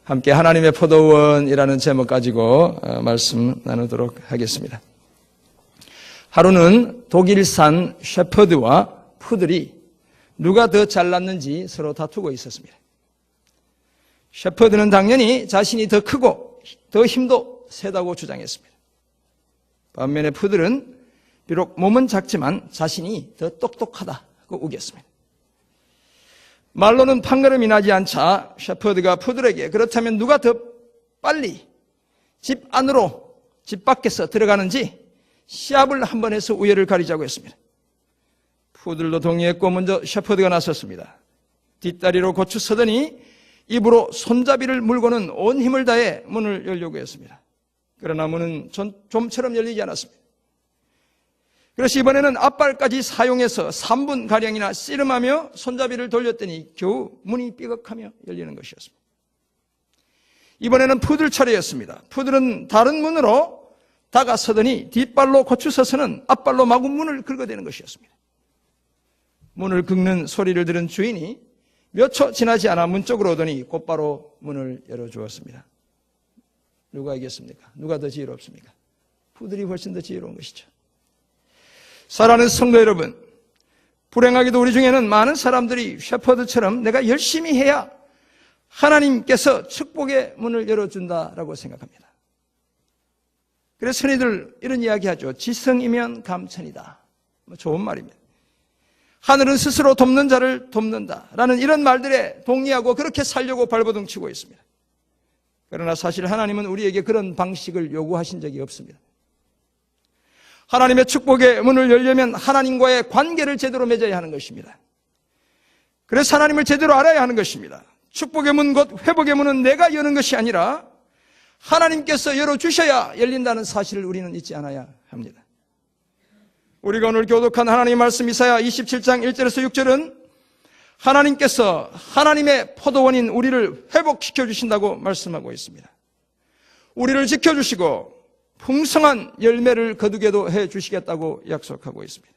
함께 하나님의 포도원이라는 제목 가지고 말씀 나누도록 하겠습니다. 하루는 독일산 셰퍼드와 푸들이 누가 더 잘났는지 서로 다투고 있었습니다. 셰퍼드는 당연히 자신이 더 크고 더 힘도 세다고 주장했습니다. 반면에 푸들은 비록 몸은 작지만 자신이 더 똑똑하다고 우겼습니다. 말로는 판가름이 나지 않자 셰퍼드가 푸들에게 그렇다면 누가 더 빨리 집 안으로, 집 밖에서 들어가는지 시합을 한번 해서 우열을 가리자고 했습니다. 푸들도 동의했고 먼저 셰퍼드가 나섰습니다. 뒷다리로 고추 서더니 입으로 손잡이를 물고는 온 힘을 다해 문을 열려고 했습니다. 그러나 문은 좀처럼 열리지 않았습니다. 그래서 이번에는 앞발까지 사용해서 3분가량이나 씨름하며 손잡이를 돌렸더니 겨우 문이 삐걱하며 열리는 것이었습니다. 이번에는 푸들 차례였습니다. 푸들은 다른 문으로 다가서더니 뒷발로 고추 서서는 앞발로 마구 문을 긁어대는 것이었습니다. 문을 긁는 소리를 들은 주인이 몇 초 지나지 않아 문 쪽으로 오더니 곧바로 문을 열어주었습니다. 누가 이겼습니까? 누가 더 지혜롭습니까? 푸들이 훨씬 더 지혜로운 것이죠. 사랑하는 성도 여러분, 불행하게도 우리 중에는 많은 사람들이 셰퍼드처럼 내가 열심히 해야 하나님께서 축복의 문을 열어준다라고 생각합니다. 그래서 흔히들 이런 이야기하죠. 지성이면 감천이다. 좋은 말입니다. 하늘은 스스로 돕는 자를 돕는다라는 이런 말들에 동의하고 그렇게 살려고 발버둥치고 있습니다. 그러나 사실 하나님은 우리에게 그런 방식을 요구하신 적이 없습니다. 하나님의 축복의 문을 열려면 하나님과의 관계를 제대로 맺어야 하는 것입니다. 그래서 하나님을 제대로 알아야 하는 것입니다. 축복의 문, 곧 회복의 문은 내가 여는 것이 아니라 하나님께서 열어주셔야 열린다는 사실을 우리는 잊지 않아야 합니다. 우리가 오늘 교독한 하나님의 말씀 이사야 27장 1절에서 6절은 하나님께서 하나님의 포도원인 우리를 회복시켜 주신다고 말씀하고 있습니다. 우리를 지켜주시고 풍성한 열매를 거두게도 해주시겠다고 약속하고 있습니다.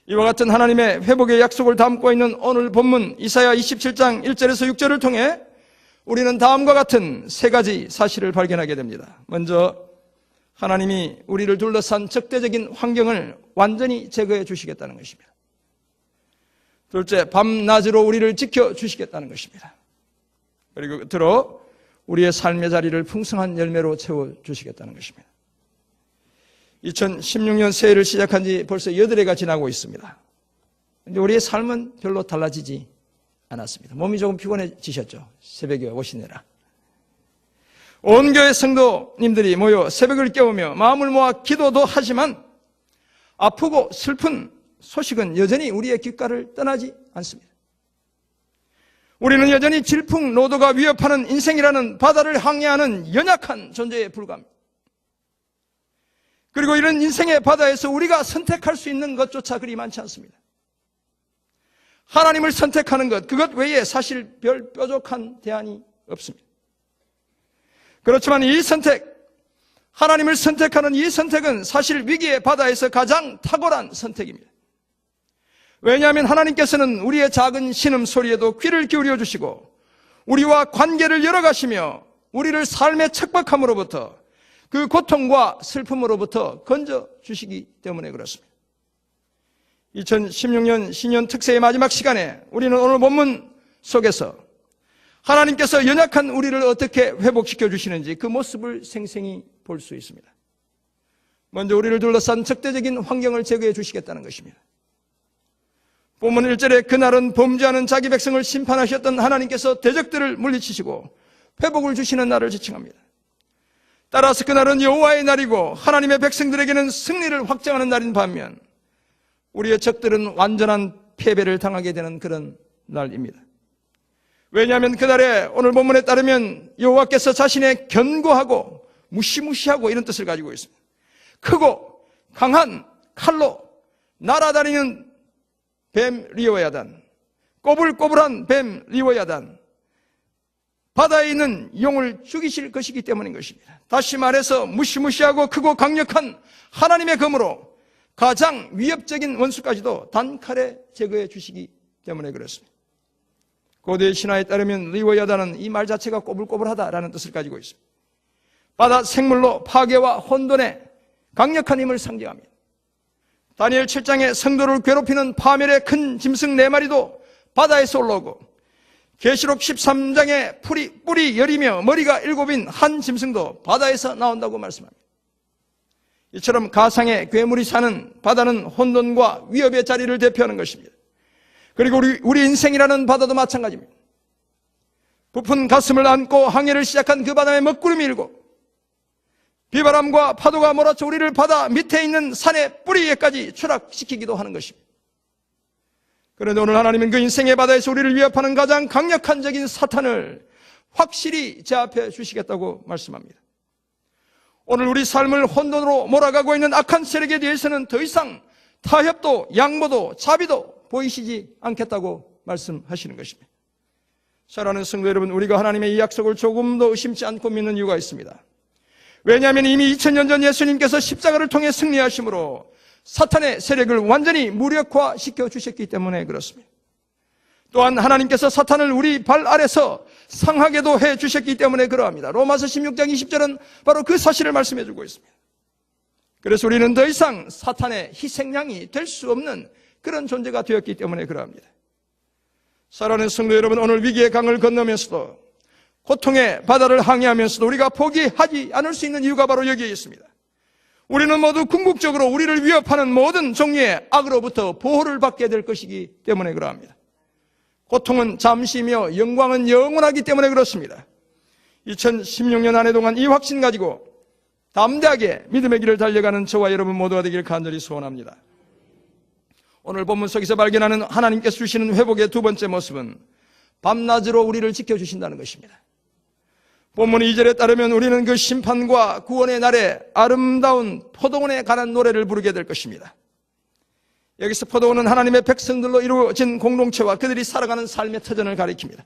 이와 같은 하나님의 회복의 약속을 담고 있는 오늘 본문 이사야 27장 1절에서 6절을 통해 우리는 다음과 같은 세 가지 사실을 발견하게 됩니다. 먼저 하나님이 우리를 둘러싼 적대적인 환경을 완전히 제거해 주시겠다는 것입니다. 둘째, 밤낮으로 우리를 지켜주시겠다는 것입니다. 그리고 끝으로 우리의 삶의 자리를 풍성한 열매로 채워주시겠다는 것입니다. 2016년 새해를 시작한 지 벌써 8해가 지나고 있습니다. 그런데 우리의 삶은 별로 달라지지 않았습니다. 몸이 조금 피곤해지셨죠? 새벽에 오시느라. 온 교회 성도님들이 모여 새벽을 깨우며 마음을 모아 기도도 하지만 아프고 슬픈 소식은 여전히 우리의 귓가를 떠나지 않습니다. 우리는 여전히 질풍노도가 위협하는 인생이라는 바다를 항해하는 연약한 존재에 불과합니다. 그리고 이런 인생의 바다에서 우리가 선택할 수 있는 것조차 그리 많지 않습니다. 하나님을 선택하는 것, 그것 외에 사실 별 뾰족한 대안이 없습니다. 그렇지만 이 선택, 하나님을 선택하는 이 선택은 사실 위기의 바다에서 가장 탁월한 선택입니다. 왜냐하면 하나님께서는 우리의 작은 신음소리에도 귀를 기울여 주시고 우리와 관계를 열어가시며 우리를 삶의 척박함으로부터 그 고통과 슬픔으로부터 건져주시기 때문에 그렇습니다. 2016년 신년 특세의 마지막 시간에 우리는 오늘 본문 속에서 하나님께서 연약한 우리를 어떻게 회복시켜 주시는지 그 모습을 생생히 볼 수 있습니다. 먼저 우리를 둘러싼 적대적인 환경을 제거해 주시겠다는 것입니다. 본문 1절에 그날은 범죄하는 자기 백성을 심판하셨던 하나님께서 대적들을 물리치시고 회복을 주시는 날을 지칭합니다. 따라서 그날은 여호와의 날이고 하나님의 백성들에게는 승리를 확정하는 날인 반면 우리의 적들은 완전한 패배를 당하게 되는 그런 날입니다. 왜냐하면 그날에 오늘 본문에 따르면 여호와께서 자신의 견고하고 무시무시하고 이런 뜻을 가지고 있습니다. 크고 강한 칼로 날아다니는 뱀 리워야단, 꼬불꼬불한 뱀 리워야단, 바다에 있는 용을 죽이실 것이기 때문인 것입니다. 다시 말해서 무시무시하고 크고 강력한 하나님의 검으로 가장 위협적인 원수까지도 단칼에 제거해 주시기 때문에 그렇습니다. 고대 신화에 따르면 리워야다는 이 말 자체가 꼬불꼬불하다라는 뜻을 가지고 있습니다. 바다 생물로 파괴와 혼돈의 강력한 힘을 상징합니다. 다니엘 7장에 성도를 괴롭히는 파멸의 큰 짐승 4마리도 바다에서 올라오고, 계시록 13장에 뿔이 10이며 머리가 7인 한 짐승도 바다에서 나온다고 말씀합니다. 이처럼 가상의 괴물이 사는 바다는 혼돈과 위협의 자리를 대표하는 것입니다. 그리고 우리 인생이라는 바다도 마찬가지입니다. 부푼 가슴을 안고 항해를 시작한 그 바다에 먹구름이 일고, 비바람과 파도가 몰아쳐 우리를 바다 밑에 있는 산의 뿌리 위에까지 추락시키기도 하는 것입니다. 그런데 오늘 하나님은 그 인생의 바다에서 우리를 위협하는 가장 강력한 적인 사탄을 확실히 제압해 주시겠다고 말씀합니다. 오늘 우리 삶을 혼돈으로 몰아가고 있는 악한 세력에 대해서는 더 이상 타협도 양보도 자비도 보이시지 않겠다고 말씀하시는 것입니다. 사랑하는 성도 여러분, 우리가 하나님의 이 약속을 조금도 의심치 않고 믿는 이유가 있습니다. 왜냐하면 이미 2000년 전 예수님께서 십자가를 통해 승리하심으로 사탄의 세력을 완전히 무력화시켜 주셨기 때문에 그렇습니다. 또한 하나님께서 사탄을 우리 발 아래서 상하게도 해 주셨기 때문에 그러합니다. 로마서 16장 20절은 바로 그 사실을 말씀해 주고 있습니다. 그래서 우리는 더 이상 사탄의 희생양이 될 수 없는 그런 존재가 되었기 때문에 그러합니다. 사랑하는 성도 여러분, 오늘 위기의 강을 건너면서도 고통의 바다를 항해하면서도 우리가 포기하지 않을 수 있는 이유가 바로 여기에 있습니다. 우리는 모두 궁극적으로 우리를 위협하는 모든 종류의 악으로부터 보호를 받게 될 것이기 때문에 그러합니다. 고통은 잠시며 영광은 영원하기 때문에 그렇습니다. 2016년 한 해 동안 이 확신 가지고 담대하게 믿음의 길을 달려가는 저와 여러분 모두가 되기를 간절히 소원합니다. 오늘 본문 속에서 발견하는 하나님께서 주시는 회복의 두 번째 모습은 밤낮으로 우리를 지켜주신다는 것입니다. 본문 2절에 따르면 우리는 그 심판과 구원의 날에 아름다운 포도원에 관한 노래를 부르게 될 것입니다. 여기서 포도원은 하나님의 백성들로 이루어진 공동체와 그들이 살아가는 삶의 터전을 가리킵니다.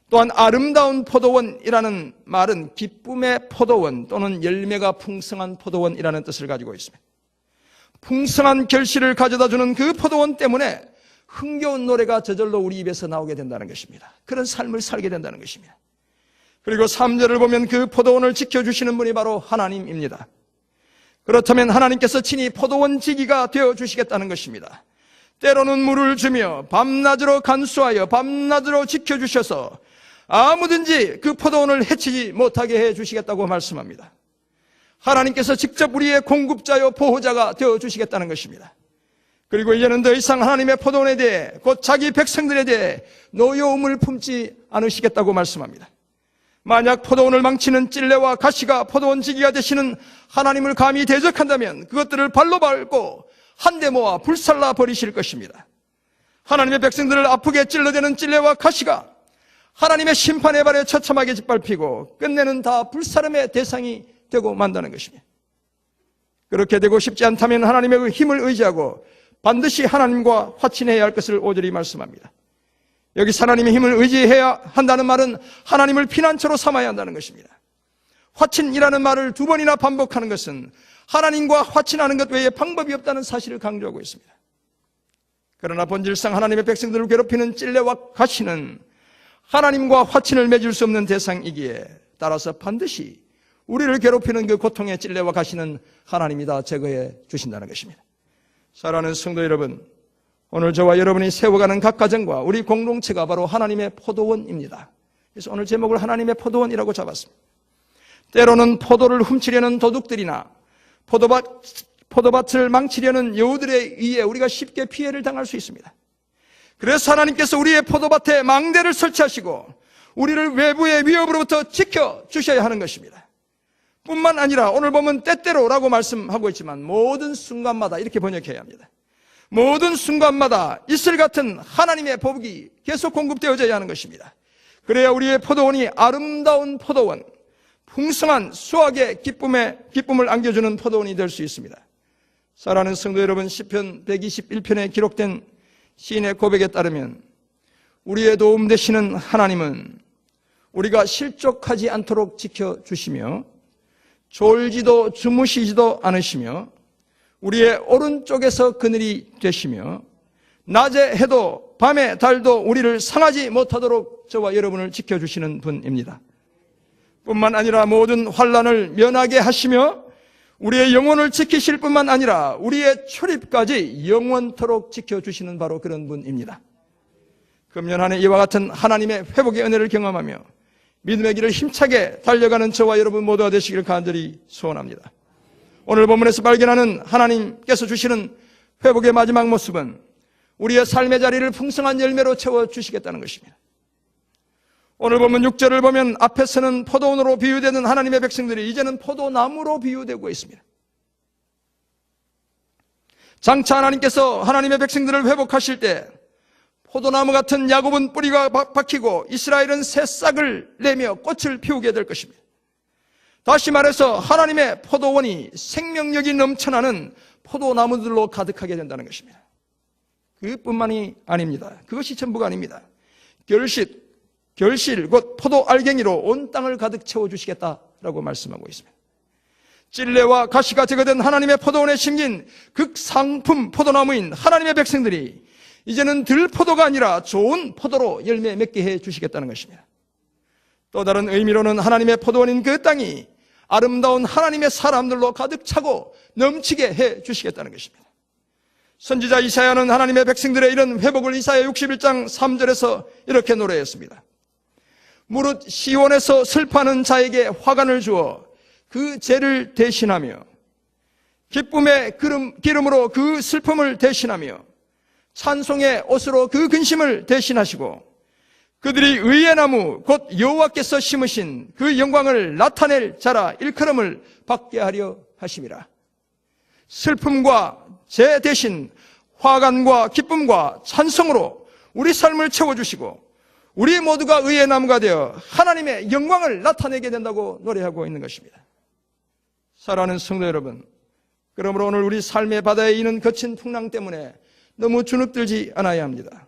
또한 아름다운 포도원이라는 말은 기쁨의 포도원 또는 열매가 풍성한 포도원이라는 뜻을 가지고 있습니다. 풍성한 결실을 가져다주는 그 포도원 때문에 흥겨운 노래가 저절로 우리 입에서 나오게 된다는 것입니다. 그런 삶을 살게 된다는 것입니다. 그리고 3절을 보면 그 포도원을 지켜주시는 분이 바로 하나님입니다. 그렇다면 하나님께서 친히 포도원 지기가 되어주시겠다는 것입니다. 때로는 물을 주며 밤낮으로 간수하여 밤낮으로 지켜주셔서 아무든지 그 포도원을 해치지 못하게 해주시겠다고 말씀합니다. 하나님께서 직접 우리의 공급자요 보호자가 되어주시겠다는 것입니다. 그리고 이제는 더 이상 하나님의 포도원에 대해 곧 자기 백성들에 대해 노여움을 품지 않으시겠다고 말씀합니다. 만약 포도원을 망치는 찔레와 가시가 포도원 지기가 되시는 하나님을 감히 대적한다면 그것들을 발로 밟고 한데 모아 불살라 버리실 것입니다. 하나님의 백성들을 아프게 찔러대는 찔레와 가시가 하나님의 심판의 발에 처참하게 짓밟히고 끝내는 다 불사름의 대상이 되고 만다는 것입니다. 그렇게 되고 싶지 않다면 하나님의 힘을 의지하고 반드시 하나님과 화친해야 할 것을 오절히 말씀합니다. 여기 하나님의 힘을 의지해야 한다는 말은 하나님을 피난처로 삼아야 한다는 것입니다. 화친이라는 말을 2번이나 반복하는 것은 하나님과 화친하는 것 외에 방법이 없다는 사실을 강조하고 있습니다. 그러나 본질상 하나님의 백성들을 괴롭히는 찔레와 가시는 하나님과 화친을 맺을 수 없는 대상이기에 따라서 반드시 우리를 괴롭히는 그 고통의 찔레와 가시는 하나님이 다 제거해 주신다는 것입니다. 사랑하는 성도 여러분, 오늘 저와 여러분이 세워가는 각 가정과 우리 공동체가 바로 하나님의 포도원입니다. 그래서 오늘 제목을 하나님의 포도원이라고 잡았습니다. 때로는 포도를 훔치려는 도둑들이나 포도밭을 망치려는 여우들에 의해 우리가 쉽게 피해를 당할 수 있습니다. 그래서 하나님께서 우리의 포도밭에 망대를 설치하시고 우리를 외부의 위협으로부터 지켜주셔야 하는 것입니다. 뿐만 아니라 오늘 보면 때때로라고 말씀하고 있지만 모든 순간마다 이렇게 번역해야 합니다. 모든 순간마다 이슬 같은 하나님의 복이 계속 공급되어져야 하는 것입니다. 그래야 우리의 포도원이 아름다운 포도원, 풍성한 수확의 기쁨을 안겨주는 포도원이 될 수 있습니다. 사랑하는 성도 여러분, 시편 121편에 기록된 시인의 고백에 따르면 우리의 도움 되시는 하나님은 우리가 실족하지 않도록 지켜주시며 졸지도 주무시지도 않으시며 우리의 오른쪽에서 그늘이 되시며 낮에 해도 밤에 달도 우리를 상하지 못하도록 저와 여러분을 지켜주시는 분입니다. 뿐만 아니라 모든 환난을 면하게 하시며 우리의 영혼을 지키실 뿐만 아니라 우리의 출입까지 영원토록 지켜주시는 바로 그런 분입니다. 금년 한 해 이와 같은 하나님의 회복의 은혜를 경험하며 믿음의 길을 힘차게 달려가는 저와 여러분 모두가 되시기를 간절히 소원합니다. 오늘 본문에서 발견하는 하나님께서 주시는 회복의 마지막 모습은 우리의 삶의 자리를 풍성한 열매로 채워주시겠다는 것입니다. 오늘 본문 6절을 보면 앞에서는 포도원으로 비유되는 하나님의 백성들이 이제는 포도나무로 비유되고 있습니다. 장차 하나님께서 하나님의 백성들을 회복하실 때 포도나무 같은 야곱은 뿌리가 박히고 이스라엘은 새싹을 내며 꽃을 피우게 될 것입니다. 다시 말해서 하나님의 포도원이 생명력이 넘쳐나는 포도나무들로 가득하게 된다는 것입니다. 그뿐만이 아닙니다. 그것이 전부가 아닙니다. 결실 곧 포도 알갱이로 온 땅을 가득 채워주시겠다라고 말씀하고 있습니다. 찔레와 가시가 제거된 하나님의 포도원에 심긴 극상품 포도나무인 하나님의 백성들이 이제는 들포도가 아니라 좋은 포도로 열매 맺게 해주시겠다는 것입니다. 또 다른 의미로는 하나님의 포도원인 그 땅이 아름다운 하나님의 사람들로 가득 차고 넘치게 해주시겠다는 것입니다. 선지자 이사야는 하나님의 백성들의 이런 회복을 이사야 61장 3절에서 이렇게 노래했습니다. 무릇 시온에서 슬퍼하는 자에게 화관을 주어 그 죄를 대신하며 기쁨의 기름으로 그 슬픔을 대신하며 찬송의 옷으로 그 근심을 대신하시고 그들이 의의 나무 곧 여호와께서 심으신 그 영광을 나타낼 자라 일컬음을 받게 하려 하심이라. 슬픔과 죄 대신 화관과 기쁨과 찬송으로 우리 삶을 채워주시고 우리 모두가 의의 나무가 되어 하나님의 영광을 나타내게 된다고 노래하고 있는 것입니다. 사랑하는 성도 여러분, 그러므로 오늘 우리 삶의 바다에 있는 거친 풍랑 때문에 너무 주눅들지 않아야 합니다.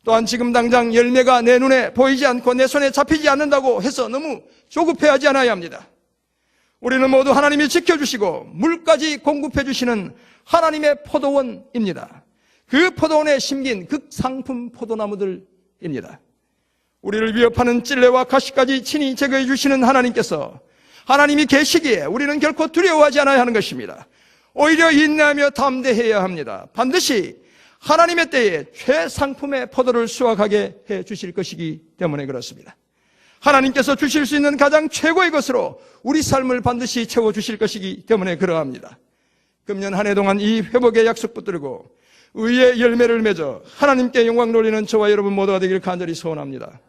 또한 지금 당장 열매가 내 눈에 보이지 않고 내 손에 잡히지 않는다고 해서 너무 조급해하지 않아야 합니다. 우리는 모두 하나님이 지켜주시고 물까지 공급해 주시는 하나님의 포도원입니다. 그 포도원에 심긴 극상품 포도나무들입니다. 우리를 위협하는 찔레와 가시까지 친히 제거해 주시는 하나님께서 하나님이 계시기에 우리는 결코 두려워하지 않아야 하는 것입니다. 오히려 인내하며 담대해야 합니다. 반드시 하나님의 때에 최상품의 포도를 수확하게 해 주실 것이기 때문에 그렇습니다. 하나님께서 주실 수 있는 가장 최고의 것으로 우리 삶을 반드시 채워주실 것이기 때문에 그러합니다. 금년 한 해 동안 이 회복의 약속 붙들고 의의 열매를 맺어 하나님께 영광 돌리는 저와 여러분 모두가 되길 간절히 소원합니다.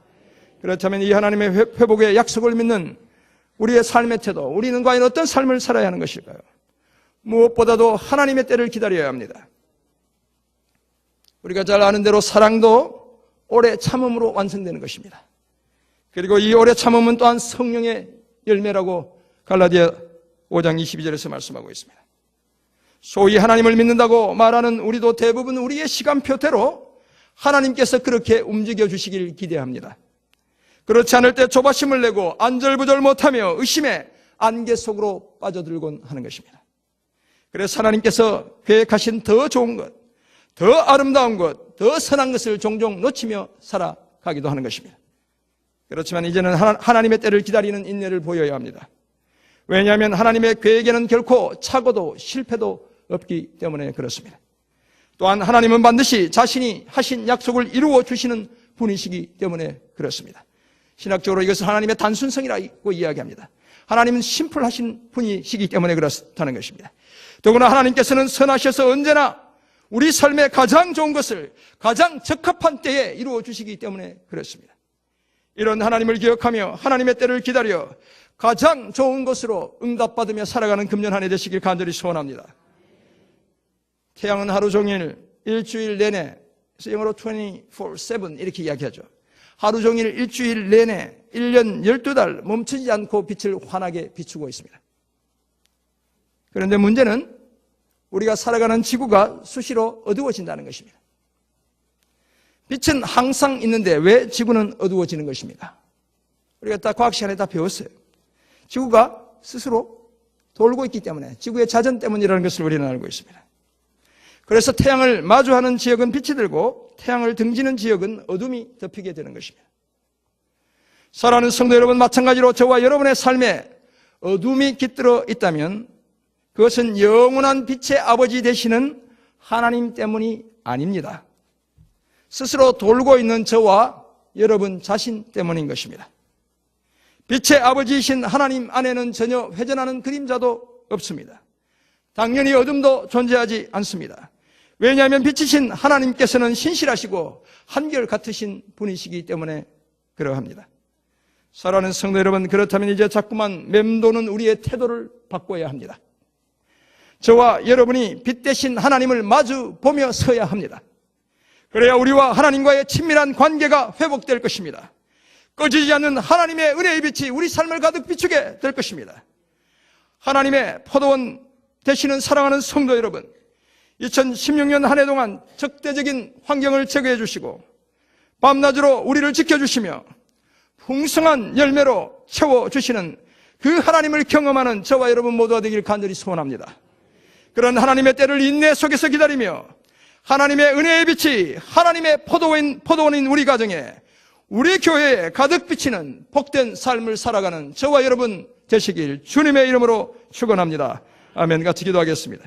그렇다면 이 하나님의 회복의 약속을 믿는 우리의 삶의 태도, 우리는 과연 어떤 삶을 살아야 하는 것일까요? 무엇보다도 하나님의 때를 기다려야 합니다. 우리가 잘 아는 대로 사랑도 오래 참음으로 완성되는 것입니다. 그리고 이 오래 참음은 또한 성령의 열매라고 갈라디아 5장 22절에서 말씀하고 있습니다. 소위 하나님을 믿는다고 말하는 우리도 대부분 우리의 시간표대로 하나님께서 그렇게 움직여 주시길 기대합니다. 그렇지 않을 때 조바심을 내고 안절부절 못하며 의심의 안개 속으로 빠져들곤 하는 것입니다. 그래서 하나님께서 계획하신 더 좋은 것, 더 아름다운 것, 더 선한 것을 종종 놓치며 살아가기도 하는 것입니다. 그렇지만 이제는 하나님의 때를 기다리는 인내를 보여야 합니다. 왜냐하면 하나님의 계획에는 결코 착오도 실패도 없기 때문에 그렇습니다. 또한 하나님은 반드시 자신이 하신 약속을 이루어 주시는 분이시기 때문에 그렇습니다. 신학적으로 이것을 하나님의 단순성이라고 이야기합니다. 하나님은 심플하신 분이시기 때문에 그렇다는 것입니다. 더구나 하나님께서는 선하셔서 언제나 우리 삶의 가장 좋은 것을 가장 적합한 때에 이루어 주시기 때문에 그렇습니다. 이런 하나님을 기억하며 하나님의 때를 기다려 가장 좋은 것으로 응답받으며 살아가는 금년 한 해 되시길 간절히 소원합니다. 태양은 하루 종일 일주일 내내, 그래서 영어로 24/7 이렇게 이야기하죠. 하루 종일 일주일 내내 1년 12달 멈추지 않고 빛을 환하게 비추고 있습니다. 그런데 문제는 우리가 살아가는 지구가 수시로 어두워진다는 것입니다. 빛은 항상 있는데 왜 지구는 어두워지는 것입니까? 우리가 다 과학 시간에 다 배웠어요. 지구가 스스로 돌고 있기 때문에, 지구의 자전 때문이라는 것을 우리는 알고 있습니다. 그래서 태양을 마주하는 지역은 빛이 들고 태양을 등지는 지역은 어둠이 덮이게 되는 것입니다. 사랑하는 성도 여러분, 마찬가지로 저와 여러분의 삶에 어둠이 깃들어 있다면 그것은 영원한 빛의 아버지 되시는 하나님 때문이 아닙니다. 스스로 돌고 있는 저와 여러분 자신 때문인 것입니다. 빛의 아버지이신 하나님 안에는 전혀 회전하는 그림자도 없습니다. 당연히 어둠도 존재하지 않습니다. 왜냐하면 빛이신 하나님께서는 신실하시고 한결같으신 분이시기 때문에 그러합니다. 사랑하는 성도 여러분, 그렇다면 이제 자꾸만 맴도는 우리의 태도를 바꿔야 합니다. 저와 여러분이 빛 대신 하나님을 마주 보며 서야 합니다. 그래야 우리와 하나님과의 친밀한 관계가 회복될 것입니다. 꺼지지 않는 하나님의 은혜의 빛이 우리 삶을 가득 비추게 될 것입니다. 하나님의 포도원 되시는 사랑하는 성도 여러분, 2016년 한 해 동안 적대적인 환경을 제거해 주시고 밤낮으로 우리를 지켜주시며 풍성한 열매로 채워주시는 그 하나님을 경험하는 저와 여러분 모두가 되길 간절히 소원합니다. 그런 하나님의 때를 인내 속에서 기다리며 하나님의 은혜의 빛이 하나님의 포도원인 우리 가정에, 우리 교회에 가득 비치는 복된 삶을 살아가는 저와 여러분 되시길 주님의 이름으로 축원합니다. 아멘. 같이 기도하겠습니다.